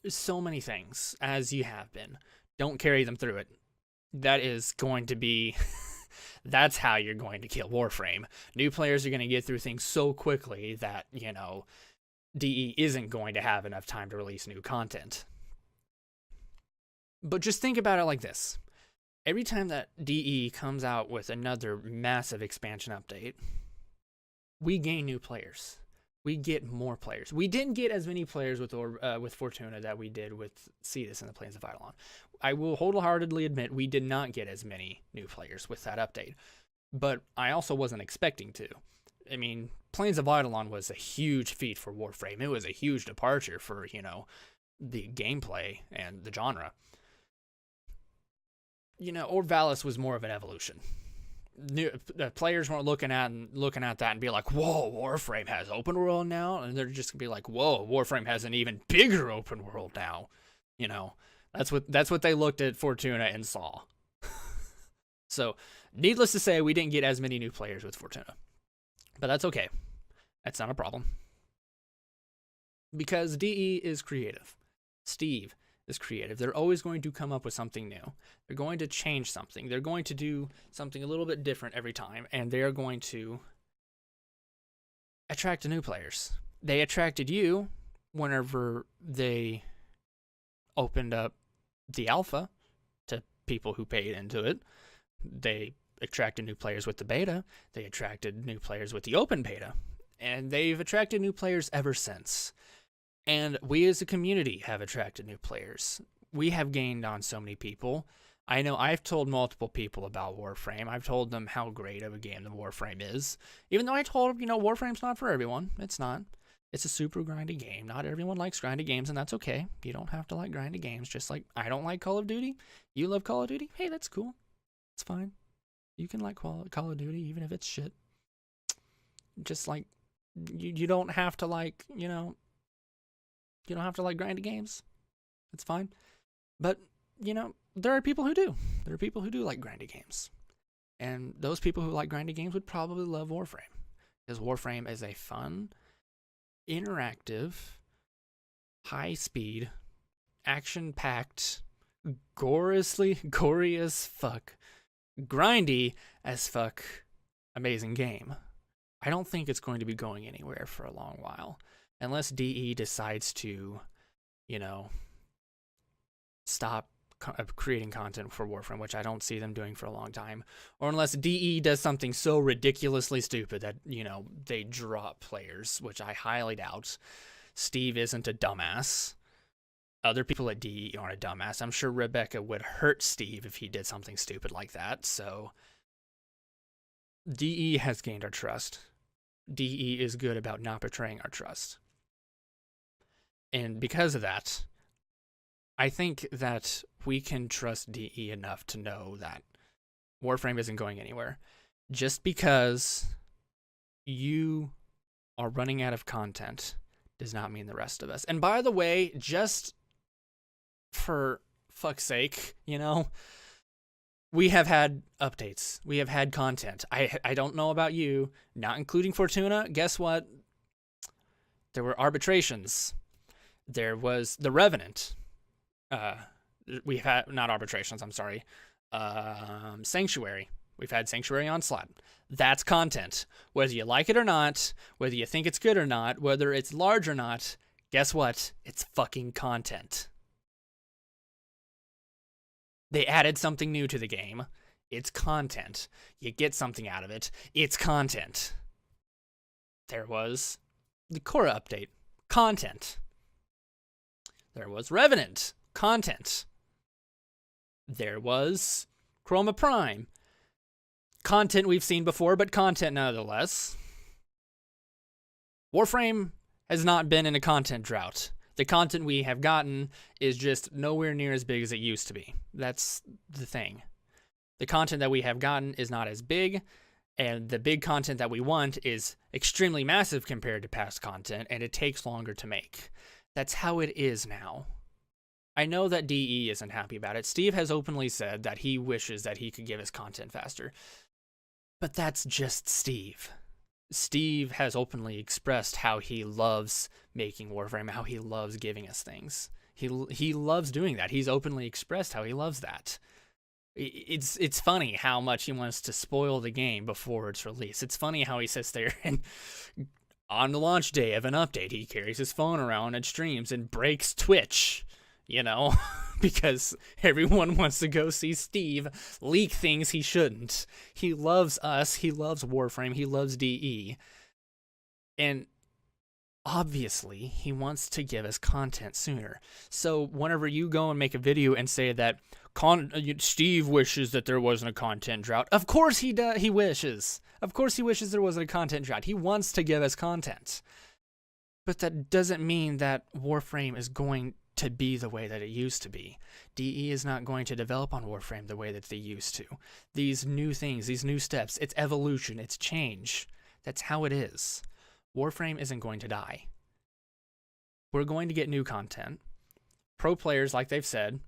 so many things as you have been. Don't carry them through it. That is going to be... that's how you're going to kill Warframe. New players are going to get through things so quickly that, DE isn't going to have enough time to release new content. But just think about it like this. Every time that DE comes out with another massive expansion update, we gain new players. We get more players. We didn't get as many players with Fortuna that we did with Cetus and the Plains of Eidolon. I will wholeheartedly admit we did not get as many new players with that update. But I also wasn't expecting to. I mean, Plains of Eidolon was a huge feat for Warframe. It was a huge departure for, the gameplay and the genre. Orvalis was more of an evolution. Players weren't looking at that and be like, whoa, Warframe has open world now, and they're just gonna be like, whoa, Warframe has an even bigger open world now. That's what they looked at Fortuna and saw. So needless to say, we didn't get as many new players with Fortuna, but that's okay. That's not a problem because DE is creative. Steve is creative. They're always going to come up with something new. They're going to change something. They're going to do something a little bit different every time, and they're going to attract new players. They attracted you whenever they opened up the alpha to people who paid into it. They attracted new players with the beta. They attracted new players with the open beta, and they've attracted new players ever since. And we as a community have attracted new players. We have gained on so many people. I know I've told multiple people about Warframe. I've told them how great of a game the Warframe is. Even though I told them, Warframe's not for everyone. It's not. It's a super grindy game. Not everyone likes grindy games, and that's okay. You don't have to like grindy games, just like I don't like Call of Duty. You love Call of Duty? Hey, that's cool. It's fine. You can like Call of Duty even if it's shit. Just like, you don't have to like, you don't have to like grindy games. It's fine. But there are people who do. There are people who do like grindy games. And those people who like grindy games would probably love Warframe. Because Warframe is a fun, interactive, high-speed, action-packed, gory as fuck, grindy as fuck, amazing game. I don't think it's going to be going anywhere for a long while. Unless DE decides to, stop creating content for Warframe, which I don't see them doing for a long time. Or unless DE does something so ridiculously stupid that, they drop players, which I highly doubt. Steve isn't a dumbass. Other people at DE aren't a dumbass. I'm sure Rebecca would hurt Steve if he did something stupid like that. So DE has gained our trust. DE is good about not betraying our trust. And because of that, I think that we can trust DE enough to know that Warframe isn't going anywhere. Just because you are running out of content does not mean the rest of us. And by the way, just for fuck's sake, we have had updates. We have had content. I don't know about you, not including Fortuna. Guess what? There were arbitrations. There was The Revenant. We've had, not arbitrations, I'm sorry. Sanctuary. We've had Sanctuary Onslaught. That's content. Whether you like it or not, whether you think it's good or not, whether it's large or not, guess what? It's fucking content. They added something new to the game. It's content. You get something out of it. It's content. There was the Korra update. Content. There was Revenant. Content. There was Chroma Prime. Content we've seen before, but content nonetheless. Warframe has not been in a content drought. The content we have gotten is just nowhere near as big as it used to be. That's the thing. The content that we have gotten is not as big, and the big content that we want is extremely massive compared to past content, and it takes longer to make. That's how it is now. I know that DE isn't happy about it. Steve has openly said that he wishes that he could give us content faster. But that's just Steve. Steve has openly expressed how he loves making Warframe, how he loves giving us things. He loves doing that. He's openly expressed how he loves that. It's funny how much he wants to spoil the game before its release. It's funny how he sits there and on the launch day of an update, he carries his phone around and streams and breaks Twitch, because everyone wants to go see Steve leak things he shouldn't. He loves us. He loves Warframe. He loves DE. And obviously, he wants to give us content sooner. So whenever you go and make a video and say that Steve wishes that there wasn't a content drought, of course he does. He wishes. Of course he wishes there wasn't a content drought. He wants to give us content. But that doesn't mean that Warframe is going to be the way that it used to be. DE is not going to develop on Warframe the way that they used to. These new things, these new steps, it's evolution, it's change. That's how it is. Warframe isn't going to die. We're going to get new content. Pro players, like they've said,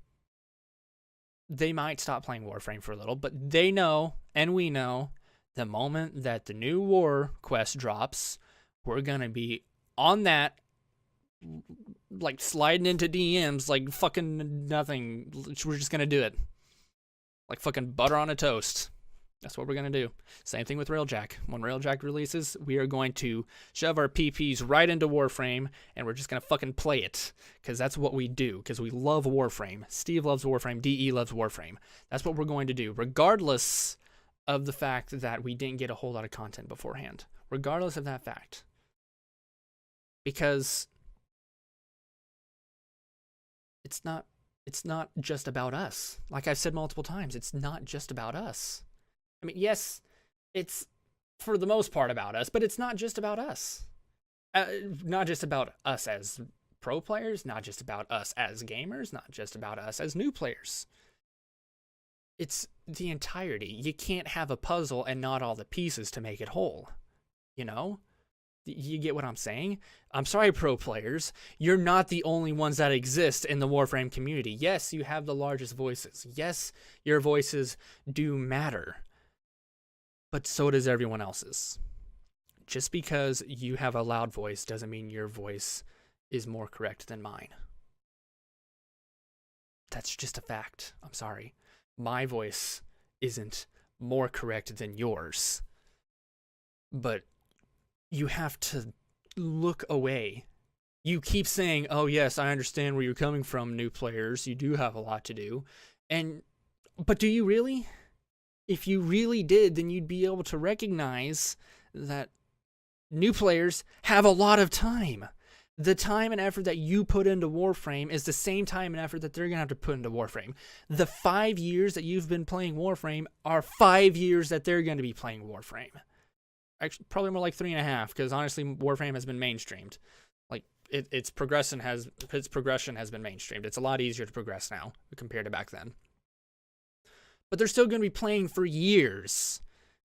they might stop playing Warframe for a little, but they know, and we know, the moment that the new war quest drops, we're going to be on that, like sliding into DMs like fucking nothing. We're just gonna do it like fucking butter on a toast. That's what we're gonna do. Same thing with Railjack. When Railjack releases, we are going to shove our PPs right into Warframe, and we're just gonna fucking play it, because that's what we do, because we love Warframe. Steve loves Warframe. DE loves Warframe. That's what we're going to do, regardless of the fact that we didn't get a whole lot of content beforehand. Regardless of that fact. Because it's not just about us. Like I've said multiple times, it's not just about us. I mean, yes, it's for the most part about us, but it's not just about us. Not just about us as pro players, not just about us as gamers, not just about us as new players. It's the entirety. You can't have a puzzle and not all the pieces to make it whole. You get what I'm saying? I'm sorry, pro players. You're not the only ones that exist in the Warframe community. Yes, you have the largest voices. Yes, your voices do matter. But so does everyone else's. Just because you have a loud voice doesn't mean your voice is more correct than mine. That's just a fact. I'm sorry. My voice isn't more correct than yours. But you have to look away. You keep saying, oh yes, I understand where you're coming from, new players. You do have a lot to do. But do you really? If you really did, then you'd be able to recognize that new players have a lot of time. The time and effort that you put into Warframe is the same time and effort that they're going to have to put into Warframe. The 5 years that you've been playing Warframe are 5 years that they're going to be playing Warframe. Actually, probably more like 3.5, because honestly, Warframe has been mainstreamed. Like, its progression has been mainstreamed. It's a lot easier to progress now compared to back then. But they're still going to be playing for years.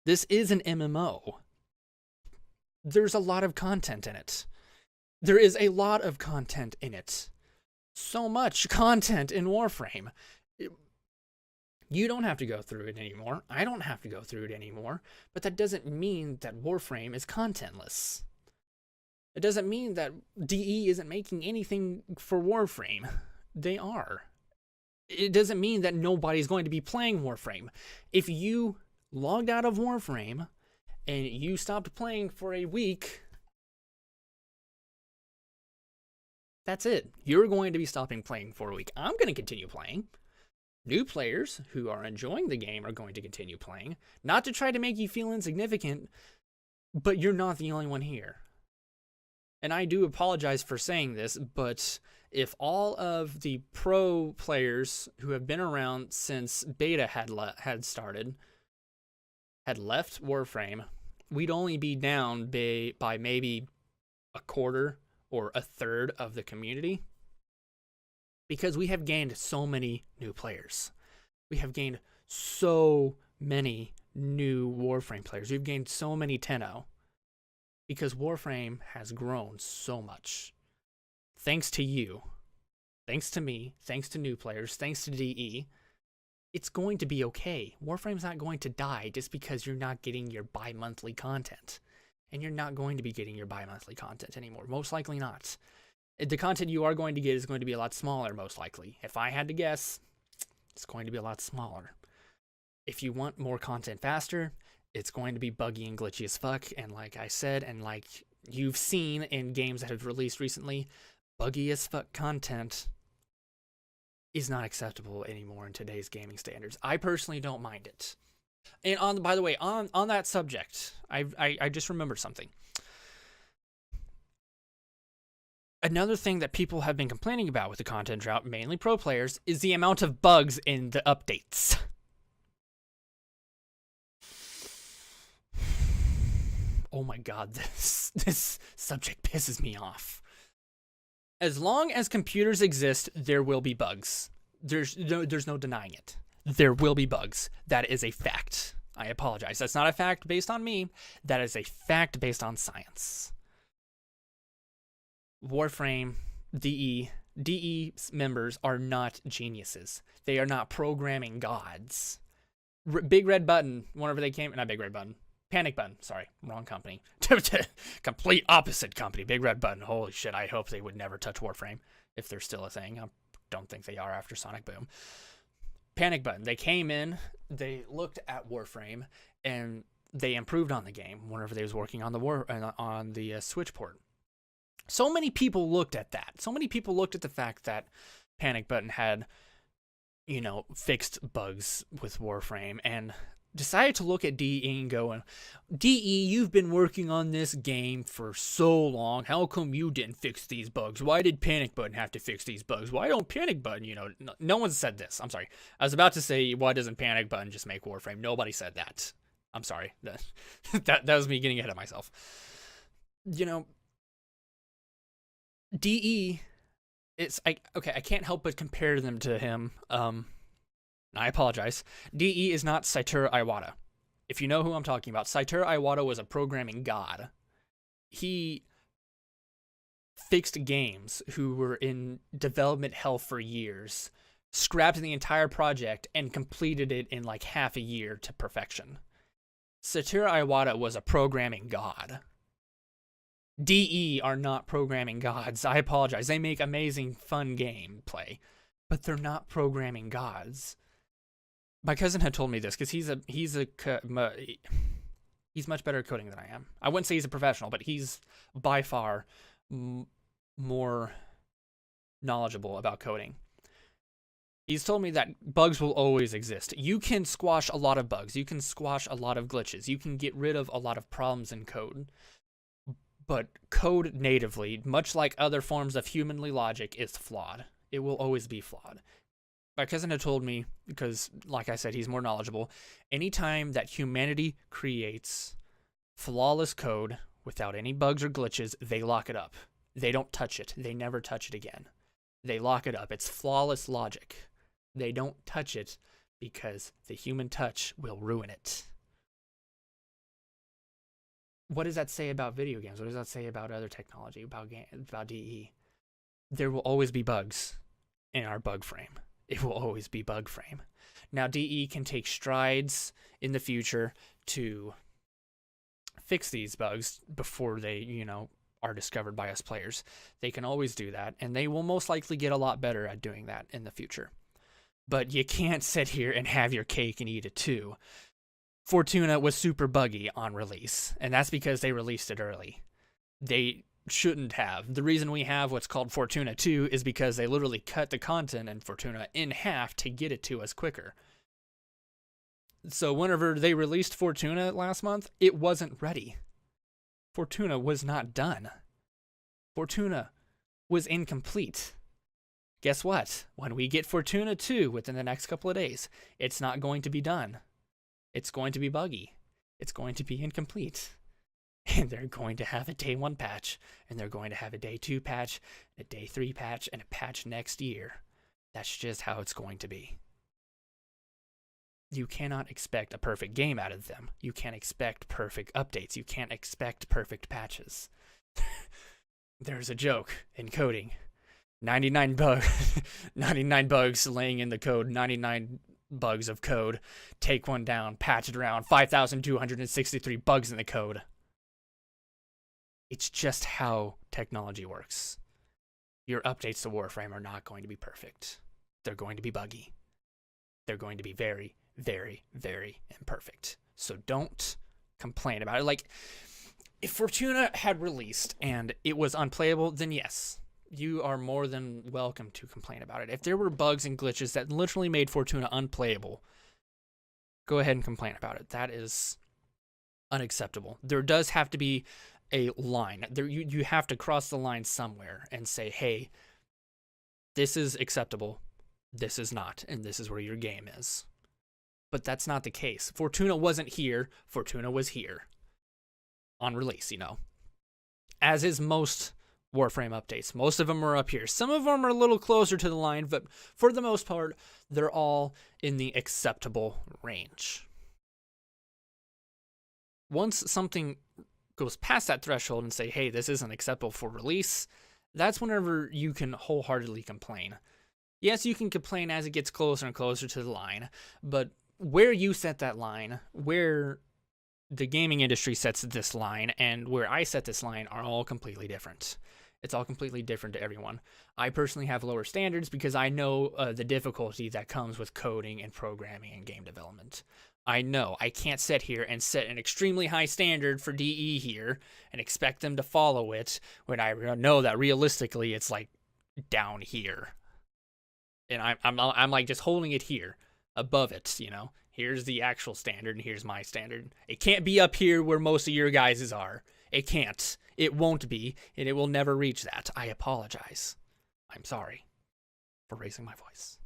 This is an MMO. There's a lot of content in it. There is a lot of content in it. So much content in Warframe. You don't have to go through it anymore. I don't have to go through it anymore. But that doesn't mean that Warframe is contentless. It doesn't mean that DE isn't making anything for Warframe. They are. It doesn't mean that nobody's going to be playing Warframe. If you logged out of Warframe and you stopped playing for a week, that's it. You're going to be stopping playing for a week. I'm going to continue playing. New players who are enjoying the game are going to continue playing. Not to try to make you feel insignificant, but you're not the only one here. And I do apologize for saying this, but if all of the pro players who have been around since beta had started had left Warframe, we'd only be down by maybe a quarter or a third of the community, because we have gained so many new players. We have gained so many new Warframe players. We've gained so many 10-0 because Warframe has grown so much. Thanks to you, thanks to me, thanks to new players, thanks to DE, it's going to be okay. Warframe's not going to die just because you're not getting your bi-monthly content. And you're not going to be getting your bi-monthly content anymore. Most likely not. The content you are going to get is going to be a lot smaller, most likely. If I had to guess, it's going to be a lot smaller. If you want more content faster, it's going to be buggy and glitchy as fuck. And like I said, and like you've seen in games that have released recently, buggy as fuck content is not acceptable anymore in today's gaming standards. I personally don't mind it. And by the way, on that subject, I just remembered something. Another thing that people have been complaining about with the content drought, mainly pro players, is the amount of bugs in the updates. Oh my god, this subject pisses me off. As long as computers exist, there will be bugs. There's no denying it. There will be bugs. That is a fact. I apologize. That's not a fact based on me. That is a fact based on science. Warframe, DE members are not geniuses. They are not programming gods. Big Red Button, whenever they came, not Big Red Button, Panic Button, sorry, wrong company. Complete opposite company, Big Red Button. Holy shit, I hope they would never touch Warframe, if they're still a thing. I don't think they are after Sonic Boom. Panic Button, they came in, they looked at Warframe, and they improved on the game whenever they was working on the Switch port. So many people looked at that. So many people looked at the fact that Panic Button had, fixed bugs with Warframe and decided to look at DE and go, DE, you've been working on this game for so long. How come you didn't fix these bugs? Why did Panic Button have to fix these bugs? Why don't Panic Button, no one said this. I'm sorry. I was about to say, why doesn't Panic Button just make Warframe? Nobody said that. I'm sorry. That was me getting ahead of myself. DE, I can't help but compare them to him. I apologize. DE is not Satoru Iwata. If you know who I'm talking about, Satoru Iwata was a programming god. he fixed games who were in development hell for years, scrapped the entire project, and completed it in like half a year to perfection. Satoru Iwata was a programming god. DE are not programming gods. I apologize. They make amazing, fun gameplay, but they're not programming gods. My cousin had told me this because he's much better at coding than I am. I wouldn't say he's a professional, but he's by far more knowledgeable about coding. He's told me that bugs will always exist. You can squash a lot of bugs. You can squash a lot of glitches. You can get rid of a lot of problems in code. But code natively, much like other forms of humanly logic, is flawed. It will always be flawed. My cousin had told me, because like I said, he's more knowledgeable, anytime that humanity creates flawless code without any bugs or glitches, they lock it up. They don't touch it. They never touch it again. They lock it up. It's flawless logic. They don't touch it because the human touch will ruin it. What does that say about video games? What does that say about other technology, about DE? There will always be bugs in our bug frame. It will always be bug frame. Now, DE can take strides in the future to fix these bugs before they, are discovered by us players. They can always do that, and they will most likely get a lot better at doing that in the future. But you can't sit here and have your cake and eat it too. Fortuna was super buggy on release, and that's because they released it early. They shouldn't have. The reason we have what's called Fortuna 2 is because they literally cut the content in Fortuna in half to get it to us quicker. So whenever they released Fortuna last month, it wasn't ready. Fortuna was not done. Fortuna was incomplete. Guess what? When we get Fortuna 2 within the next couple of days, it's not going to be done. It's going to be buggy. It's going to be incomplete. And they're going to have a day 1 patch, and they're going to have a day 2 patch, a day 3 patch, and a patch next year. That's just how it's going to be. You cannot expect a perfect game out of them. You can't expect perfect updates. You can't expect perfect patches. There's a joke in coding. 99 bugs laying in the code, 99 bugs of code, take one down, patch it around, 5,263 bugs in the code. It's just how technology works. Your updates to Warframe are not going to be perfect. They're going to be buggy. They're going to be very, very, very imperfect. So don't complain about it. Like, if Fortuna had released and it was unplayable, then yes, you are more than welcome to complain about it. If there were bugs and glitches that literally made Fortuna unplayable, go ahead and complain about it. That is unacceptable. There does have to be a line. You have to cross the line somewhere and say, hey, this is acceptable, this is not, and this is where your game is. But that's not the case. Fortuna wasn't here. Fortuna was here on release, as is most Warframe updates. Most of them are up here. Some of them are a little closer to the line, but for the most part, they're all in the acceptable range. Once something goes past that threshold and say, hey, this isn't acceptable for release, that's whenever you can wholeheartedly complain. Yes, you can complain as it gets closer and closer to the line, but where you set that line, where the gaming industry sets this line, and where I set this line are all completely different. It's all completely different to everyone. I personally have lower standards because I know the difficulty that comes with coding and programming and game development. I know I can't sit here and set an extremely high standard for DE here and expect them to follow it when I know that realistically it's like down here. And I'm like just holding it here above it, Here's the actual standard and here's my standard. It can't be up here where most of your guys' are. It can't. It won't be, and it will never reach that. I apologize. I'm sorry for raising my voice.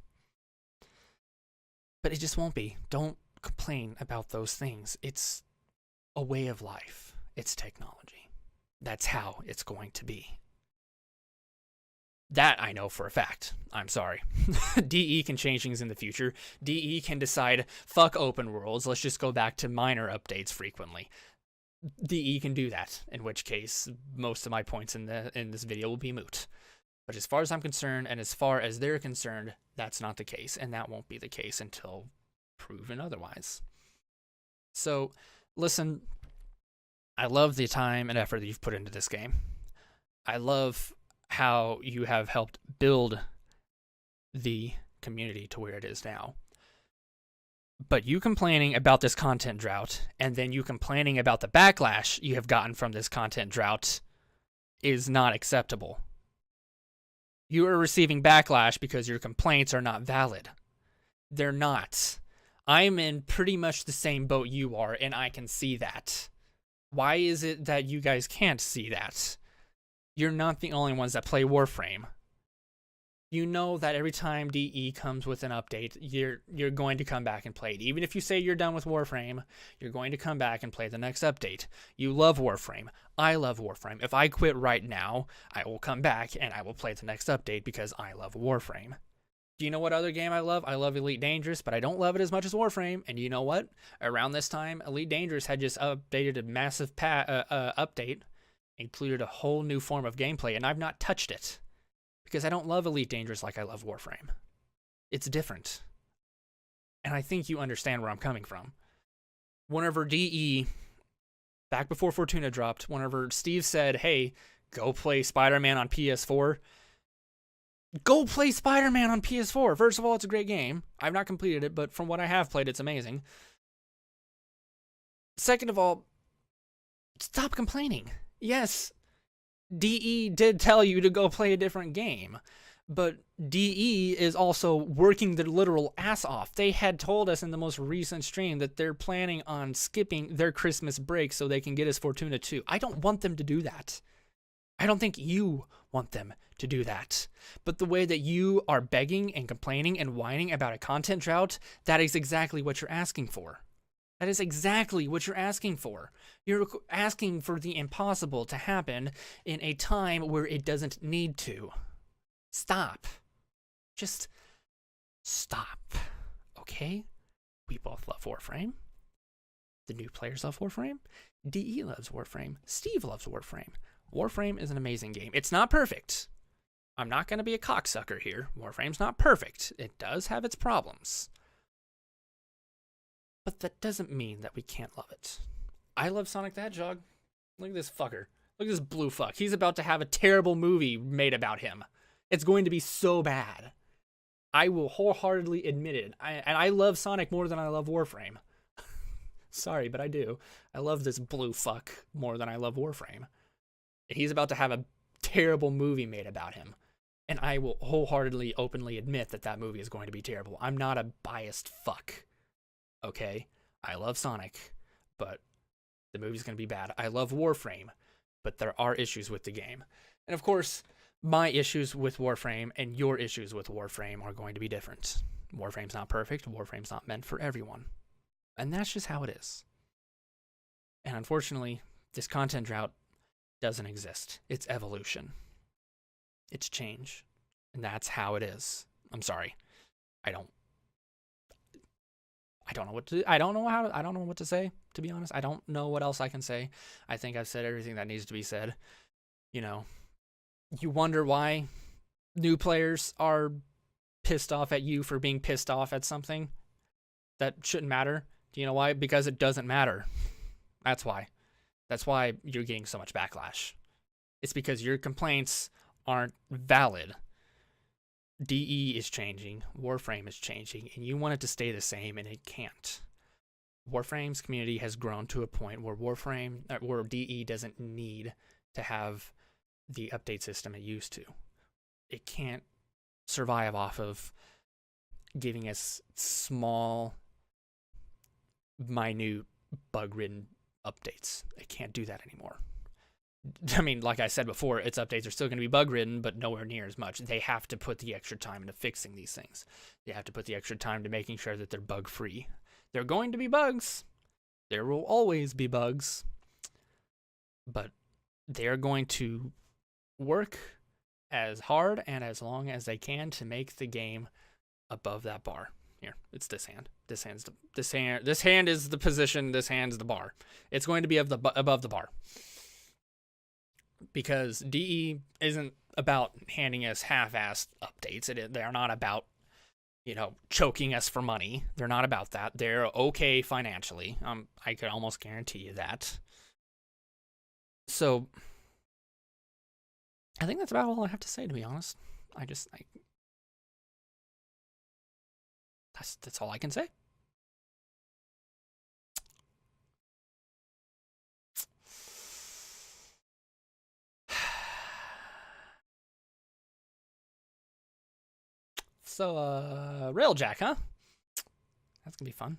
But it just won't be. Don't complain about those things. It's a way of life. It's technology. That's how it's going to be. That I know for a fact. I'm sorry. DE can change things in the future. DE can decide, fuck open worlds, let's just go back to minor updates frequently. DE can do that, in which case most of my points in this video will be moot. But as far as I'm concerned, and as far as they're concerned, that's not the case, and that won't be the case until proven otherwise. So, listen, I love the time and effort that you've put into this game. I love how you have helped build the community to where it is now. But you complaining about this content drought, and then you complaining about the backlash you have gotten from this content drought, is not acceptable. You are receiving backlash because your complaints are not valid. They're not. I'm in pretty much the same boat you are, and I can see that. Why is it that you guys can't see that? You're not the only ones that play Warframe. You know that every time DE comes with an update, you're going to come back and play it. Even if you say you're done with Warframe, you're going to come back and play the next update. You love Warframe. I love Warframe. If I quit right now, I will come back and I will play the next update because I love Warframe. Do you know what other game I love? I love Elite Dangerous, but I don't love it as much as Warframe. And you know what? Around this time, Elite Dangerous had just updated a massive update, included a whole new form of gameplay, and I've not touched it. Because I don't love Elite Dangerous like I love Warframe. It's different. And I think you understand where I'm coming from. Whenever DE, back before Fortuna dropped, whenever Steve said, hey, go play Spider-Man on PS4, go play Spider-Man on PS4. First of all, it's a great game. I've not completed it, but from what I have played, it's amazing. Second of all, stop complaining. Yes, DE did tell you to go play a different game, but DE is also working their literal ass off. They had told us in the most recent stream that they're planning on skipping their Christmas break so they can get us Fortuna 2. I don't want them to do that. I don't think you want them to do that. But the way that you are begging and complaining and whining about a content drought, that is exactly what you're asking for. That is exactly what you're asking for. You're asking for the impossible to happen in a time where it doesn't need to. Stop. Just stop. Okay? We both love Warframe. The new players love Warframe. DE loves Warframe. Steve loves Warframe. Warframe is an amazing game. It's not perfect. I'm not going to be a cocksucker here. Warframe's not perfect. It does have its problems. But that doesn't mean that we can't love it. I love Sonic the Hedgehog. Look at this fucker. Look at this blue fuck. He's about to have a terrible movie made about him. It's going to be so bad. I will wholeheartedly admit it. And I love Sonic more than I love Warframe. Sorry, but I do. I love this blue fuck more than I love Warframe. He's about to have a terrible movie made about him. And I will wholeheartedly, openly admit that that movie is going to be terrible. I'm not a biased fuck. Okay, I love Sonic, but the movie's going to be bad. I love Warframe, but there are issues with the game. And of course, my issues with Warframe and your issues with Warframe are going to be different. Warframe's not perfect. Warframe's not meant for everyone. And that's just how it is. And unfortunately, this content drought doesn't exist. It's evolution. It's change. And that's how it is. I'm sorry. I don't know what to. I don't know what to say, to be honest. I don't know what else I can say. I think I've said everything that needs to be said. You know, you wonder why new players are pissed off at you for being pissed off at something that shouldn't matter. Do you know why? Because it doesn't matter. That's why. That's why you're getting so much backlash. It's because your complaints aren't valid. DE is changing, Warframe is changing, and you want it to stay the same, and it can't. Warframe's community has grown to a point where where DE doesn't need to have the update system it used to. It can't survive off of giving us small, minute, bug-ridden updates. It can't do that anymore. I mean, like I said before, its updates are still going to be bug-ridden, but nowhere near as much. They have to put the extra time into fixing these things. They have to put the extra time to making sure that they're bug-free. There are going to be bugs. There will always be bugs. But they're going to work as hard and as long as they can to make the game above that bar. Here, it's this hand. This hand is the position. This hand's the bar. It's going to be above the bar, because DE isn't about handing us half-assed updates. They're not about, choking us for money. They're not about that. They're okay financially. I could almost guarantee you that. So I think that's about all I have to say, to be honest. That's all I can say. So, Railjack, huh? That's gonna be fun.